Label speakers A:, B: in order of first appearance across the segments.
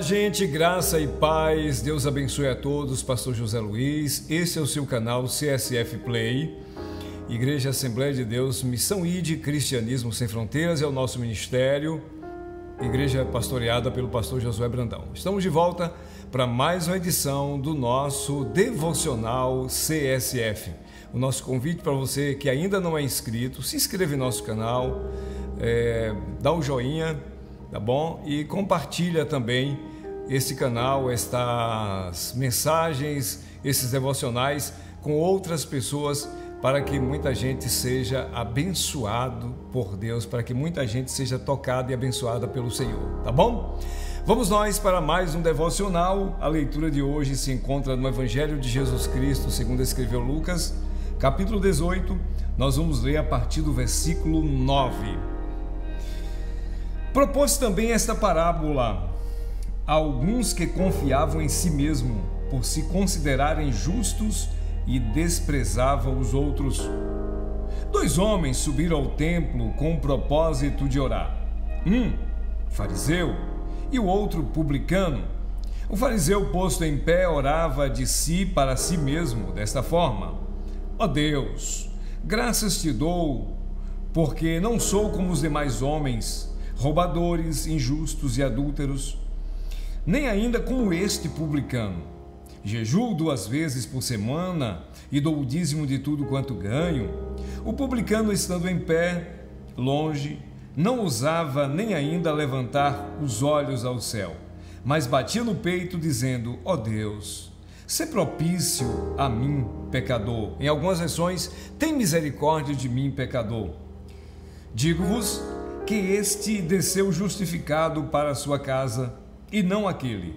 A: gente, graça e paz, Deus abençoe a todos, Pastor José Luiz, esse é o seu canal CSF Play, Igreja Assembleia de Deus, Missão ID, Cristianismo Sem Fronteiras, é o nosso ministério, igreja pastoreada pelo pastor Josué Brandão. Estamos de volta para mais uma edição do nosso devocional CSF. O nosso convite para você que ainda não é inscrito, se inscreva em nosso canal, dá um joinha, tá bom? E compartilha também esse canal, estas mensagens, esses devocionais com outras pessoas, para que muita gente seja abençoado por Deus, para que muita gente seja tocada e abençoada pelo Senhor, tá bom? Vamos nós para mais um devocional. A leitura de hoje se encontra no Evangelho de Jesus Cristo, segundo escreveu Lucas, capítulo 18. Nós vamos ler a partir do versículo 9. Propôs também esta parábola a alguns que confiavam em si mesmo, por se considerarem justos e desprezavam os outros. 2 homens subiram ao templo com o propósito de orar. Um, fariseu, e o outro, publicano. O fariseu, posto em pé, orava de si para si mesmo, desta forma: ó Deus, graças te dou, porque não sou como os demais homens, roubadores, injustos e adúlteros, nem ainda como este publicano. Jejuo 2 vezes por semana e dou o dízimo de tudo quanto ganho. O publicano, estando em pé, longe, não ousava nem ainda levantar os olhos ao céu, mas batia no peito, dizendo: ó Deus, sê propício a mim, pecador. Em algumas versões, tem misericórdia de mim, pecador. Digo-vos que este desceu justificado para a sua casa, e não aquele,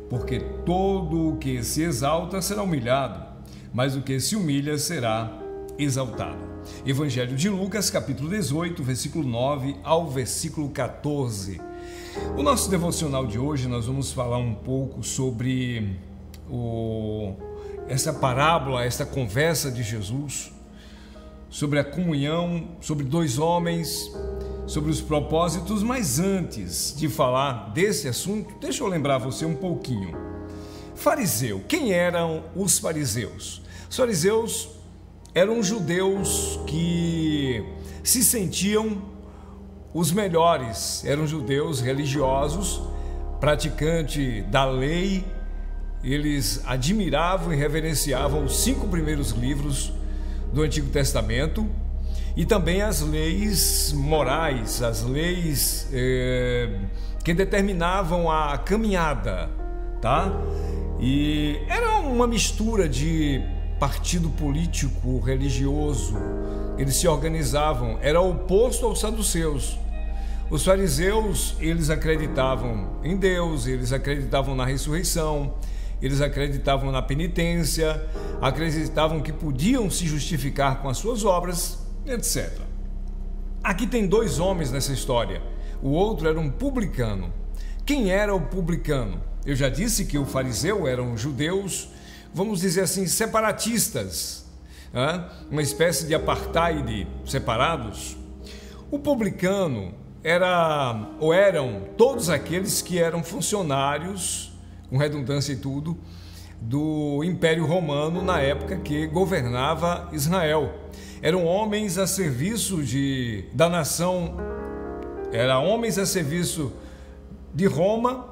A: porque todo o que se exalta será humilhado, mas o que se humilha será exaltado. Evangelho de Lucas, capítulo 18, versículo 9 ao versículo 14. O nosso devocional de hoje, nós vamos falar um pouco sobre essa parábola, essa conversa de Jesus, sobre a comunhão, sobre 2 homens, sobre os propósitos. Mas antes de falar desse assunto, deixa eu lembrar você um pouquinho. Fariseu, quem eram os fariseus? Os fariseus eram judeus que se sentiam os melhores, eram judeus religiosos, praticantes da lei. Eles admiravam e reverenciavam os 5 primeiros livros do Antigo Testamento e também as leis morais, as leis que determinavam a caminhada, tá? E era uma mistura de partido político, religioso. Eles se organizavam, era oposto aos saduceus. Os fariseus, eles acreditavam em Deus, eles acreditavam na ressurreição, eles acreditavam na penitência, acreditavam que podiam se justificar com as suas obras, etc. Aqui tem 2 homens nessa história. O outro era um publicano. Quem era o publicano? Eu já disse que o fariseu eram judeus, vamos dizer assim, separatistas, uma espécie de apartheid, separados. O publicano eram todos aqueles que eram funcionários, com redundância e tudo, do Império Romano na época que governava Israel. Eram homens a serviço da nação, eram homens a serviço de Roma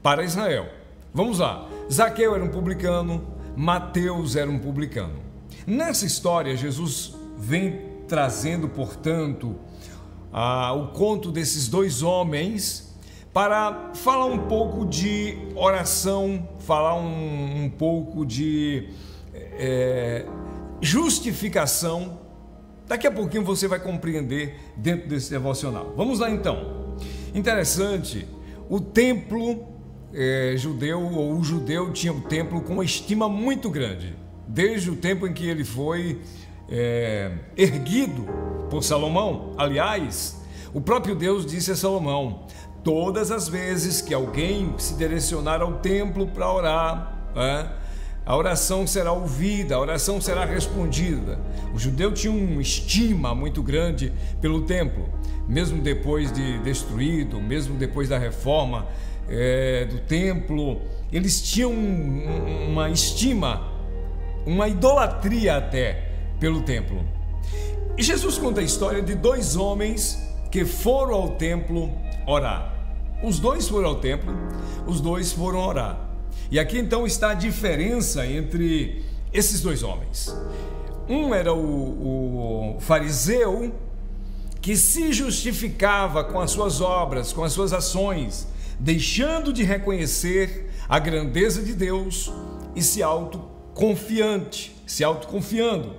A: para Israel. Vamos lá. Zaqueu era um publicano, Mateus era um publicano. Nessa história, Jesus vem trazendo, portanto, o conto desses 2 homens para falar um pouco de oração, falar um pouco de justificação. Daqui a pouquinho você vai compreender dentro desse devocional. Vamos lá então. Interessante, o templo judeu, ou o judeu tinha o templo com uma estima muito grande, desde o tempo em que ele foi erguido por Salomão. Aliás, o próprio Deus disse a Salomão: todas as vezes que alguém se direcionar ao templo para orar, a oração será ouvida, a oração será respondida. O judeu tinha uma estima muito grande pelo templo, mesmo depois de destruído, mesmo depois da reforma do templo, eles tinham uma estima, uma idolatria até pelo templo. E Jesus conta a história de dois homens que foram ao templo orar. Os dois foram ao templo, os dois foram orar. E aqui então está a diferença entre esses dois homens. Um era o fariseu, que se justificava com as suas obras, com as suas ações, deixando de reconhecer a grandeza de Deus e se autoconfiando.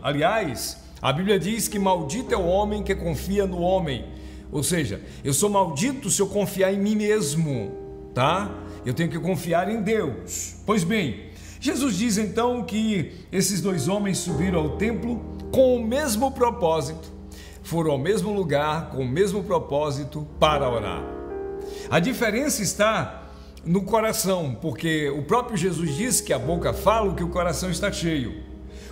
A: Aliás, a Bíblia diz que maldito é o homem que confia no homem. Ou seja, eu sou maldito se eu confiar em mim mesmo, tá? Eu tenho que confiar em Deus. Pois bem, Jesus diz então que esses dois homens subiram ao templo com o mesmo propósito, foram ao mesmo lugar com o mesmo propósito para orar. A diferença está no coração, porque o próprio Jesus diz que a boca fala o que o coração está cheio.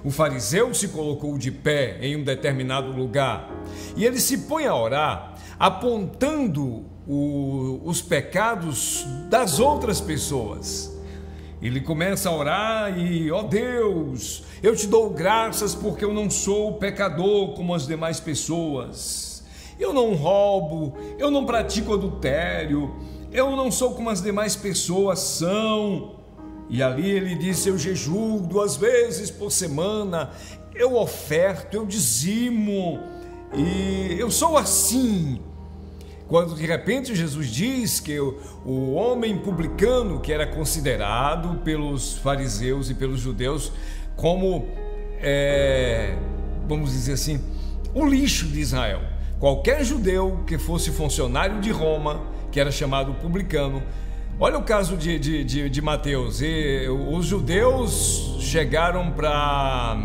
A: O fariseu se colocou de pé em um determinado lugar e ele se põe a orar apontando os pecados das outras pessoas. Ele começa a orar e, ó Deus, eu te dou graças porque eu não sou pecador como as demais pessoas. Eu não roubo, eu não pratico adultério, eu não sou como as demais pessoas são. E ali ele disse, eu jejuo 2 vezes por semana, eu oferto, eu dizimo, e eu sou assim. Quando de repente Jesus diz que o homem publicano, que era considerado pelos fariseus e pelos judeus como, vamos dizer assim, o lixo de Israel. Qualquer judeu que fosse funcionário de Roma, que era chamado publicano. Olha o caso de Mateus. E os judeus chegaram para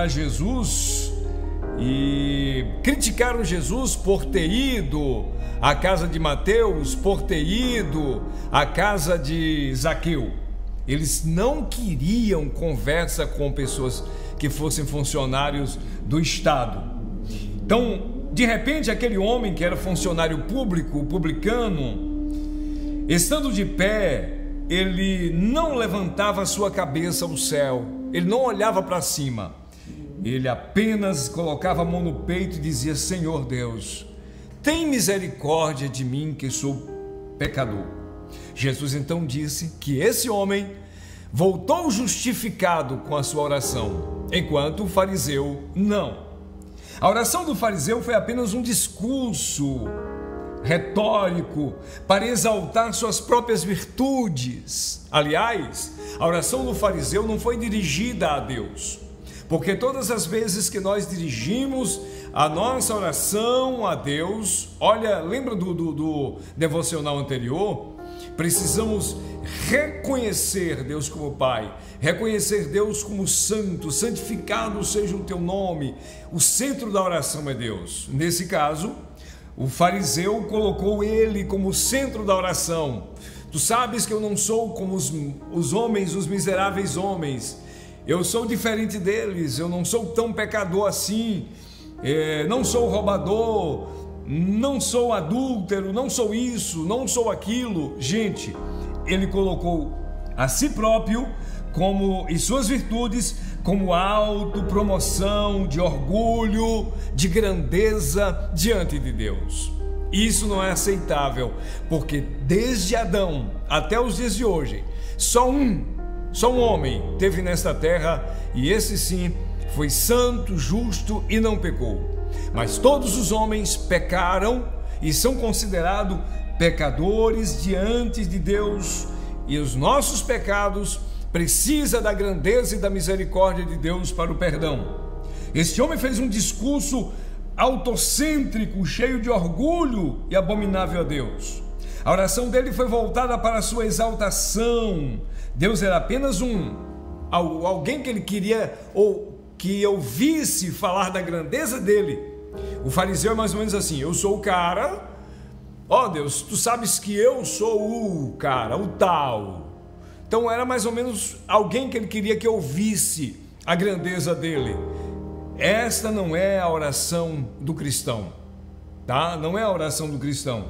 A: Jesus e criticaram Jesus por ter ido à casa de Mateus, por ter ido à casa de Zaqueu. Eles não queriam conversa com pessoas que fossem funcionários do Estado. Então, de repente, aquele homem que era funcionário público, o publicano, estando de pé, ele não levantava a sua cabeça ao céu, ele não olhava para cima. Ele apenas colocava a mão no peito e dizia, Senhor Deus, tem misericórdia de mim que sou pecador. Jesus então disse que esse homem voltou justificado com a sua oração, enquanto o fariseu não. A oração do fariseu foi apenas um discurso retórico para exaltar suas próprias virtudes. Aliás, a oração do fariseu não foi dirigida a Deus. Porque todas as vezes que nós dirigimos a nossa oração a Deus, olha, lembra do devocional anterior? Precisamos reconhecer Deus como Pai, reconhecer Deus como Santo, santificado seja o teu nome. O centro da oração é Deus. Nesse caso, o fariseu colocou ele como centro da oração. Tu sabes que eu não sou como os homens, os miseráveis homens. Eu sou diferente deles, eu não sou tão pecador assim, não sou roubador, não sou adúltero, não sou isso, não sou aquilo. Gente, ele colocou a si próprio e suas virtudes como autopromoção, de orgulho, de grandeza diante de Deus. Isso não é aceitável, porque desde Adão até os dias de hoje, só um homem teve nesta terra, e esse sim foi santo, justo e não pecou. Mas todos os homens pecaram e são considerados pecadores diante de Deus, e os nossos pecados precisam da grandeza e da misericórdia de Deus para o perdão. Este homem fez um discurso autocêntrico, cheio de orgulho e abominável a Deus. A oração dele foi voltada para a sua exaltação. Deus era apenas alguém que ele queria ou que ouvisse falar da grandeza dele. O fariseu é mais ou menos assim, eu sou o cara, ó Deus, tu sabes que eu sou o cara, o tal. Então era mais ou menos alguém que ele queria que ouvisse a grandeza dele. Esta não é a oração do cristão, tá? Não é a oração do cristão.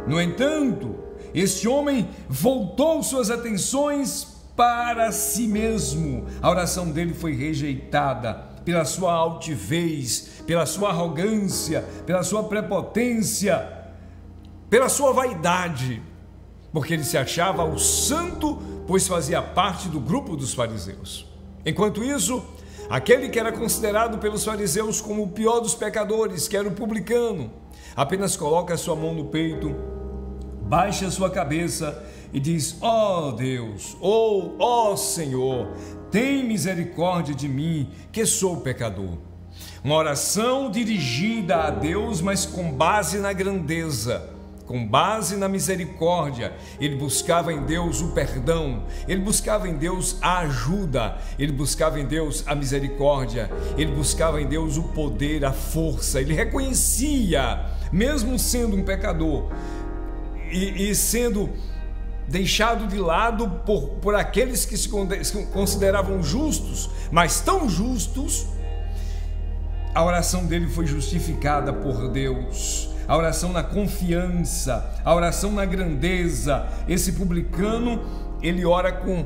A: No entanto, Este homem voltou suas atenções para si mesmo. A oração dele foi rejeitada pela sua altivez, pela sua arrogância, pela sua prepotência, pela sua vaidade, porque ele se achava o santo, pois fazia parte do grupo dos fariseus. Enquanto isso, aquele que era considerado pelos fariseus como o pior dos pecadores, que era o publicano, apenas coloca a sua mão no peito, baixa a sua cabeça e diz: ó Deus, ó Senhor, tem misericórdia de mim, que sou pecador. Uma oração dirigida a Deus, mas com base na grandeza, com base na misericórdia. Ele buscava em Deus o perdão, ele buscava em Deus a ajuda, ele buscava em Deus a misericórdia, ele buscava em Deus o poder, a força. Ele reconhecia, mesmo sendo um pecador e sendo deixado de lado por aqueles que se consideravam justos, mas tão justos, a oração dele foi justificada por Deus. A oração na confiança, a oração na grandeza. Esse publicano, ele ora com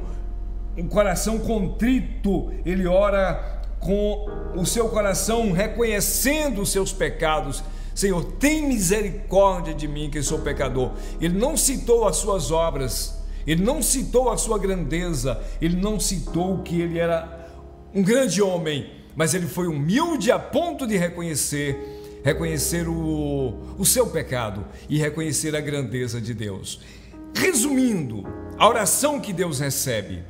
A: um coração contrito, ele ora com o seu coração reconhecendo os seus pecados. Senhor, tem misericórdia de mim, que sou pecador. Ele não citou as suas obras, ele não citou a sua grandeza, ele não citou que ele era um grande homem, mas ele foi humilde a ponto de reconhecer o seu pecado e reconhecer a grandeza de Deus. Resumindo, a oração que Deus recebe,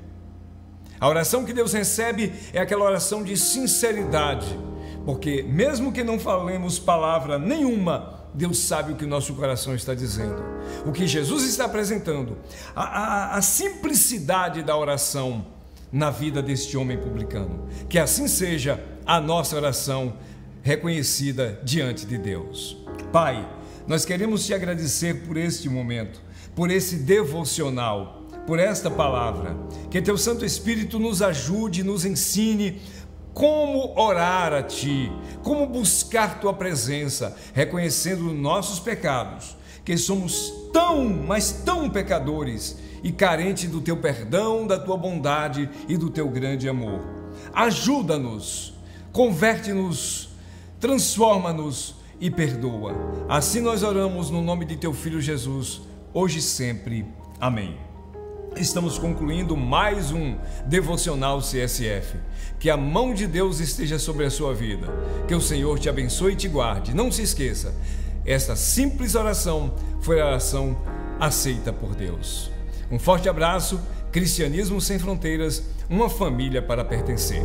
A: a oração que Deus recebe é aquela oração de sinceridade, porque mesmo que não falemos palavra nenhuma, Deus sabe o que o nosso coração está dizendo, o que Jesus está apresentando, a simplicidade da oração na vida deste homem publicano. Que assim seja a nossa oração reconhecida diante de Deus. Pai, nós queremos te agradecer por este momento, por esse devocional, por esta palavra. Que teu Santo Espírito nos ajude, nos ensine como orar a ti, como buscar tua presença, reconhecendo nossos pecados, que somos tão, mas tão pecadores e carentes do teu perdão, da tua bondade e do teu grande amor. Ajuda-nos, converte-nos, transforma-nos e perdoa. Assim nós oramos no nome de teu Filho Jesus, hoje e sempre. Amém. Estamos concluindo mais um Devocional CSF. Que a mão de Deus esteja sobre a sua vida. Que o Senhor te abençoe e te guarde. Não se esqueça, esta simples oração foi a oração aceita por Deus. Um forte abraço. Cristianismo Sem Fronteiras, uma família para pertencer.